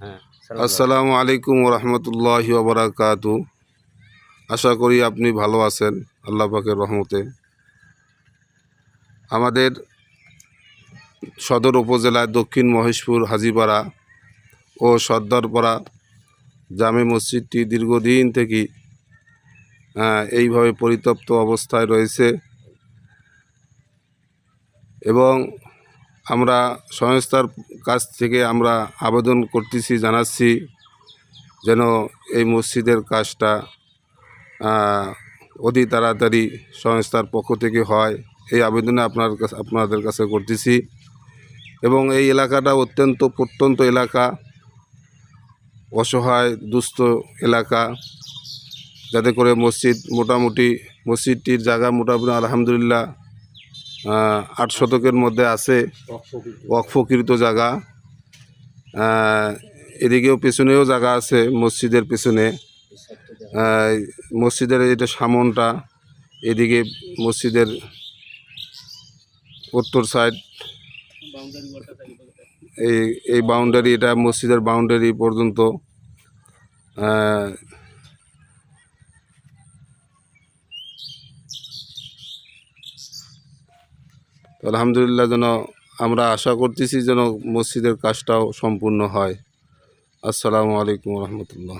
হ্যাঁ, আসসালামু আলাইকুম রহমতুল্লাহি ওয়া বারাকাতু। আশা করি আপনি ভালো আছেন আল্লাহ পাকের রহমতে। আমাদের সদর উপজেলায় দক্ষিণ মহেশপুর হাজীপাড়া ও সর্দারপাড়া জামে মসজিদটি দীর্ঘদিন থেকে এইভাবে পরিত্যক্ত অবস্থায় রয়েছে এবং আমরা সংস্থার কাছ থেকে আমরা আবেদন করতেছি, জানাচ্ছি যেন এই মসজিদের কাজটা অতি তাড়াতাড়ি সংস্থার পক্ষ থেকে হয়, এই আবেদনে আপনাদের কাছে করতেছি। এবং এই এলাকাটা অত্যন্ত প্রত্যন্ত এলাকা, অসহায় দুস্থ এলাকা, যাতে করে মসজিদটির জায়গা মোটামুটি আলহামদুলিল্লাহ 8 শতকের মধ্যে আছে, ওয়াকফকৃত জায়গা। এদিকেও পেছনেও জায়গা আছে মসজিদের পেছনে, মসজিদের এটা সামনটা, এদিকে মসজিদের উত্তর সাইড, এই বাউন্ডারি, এটা মসজিদের বাউন্ডারি পর্যন্ত। আলহামদুলিল্লাহ, যেন আমরা আশা করতেছি যেন মসজিদের কাজটাও সম্পূর্ণ হয়। আসসালামু আলাইকুম রহমতুল্লাহ।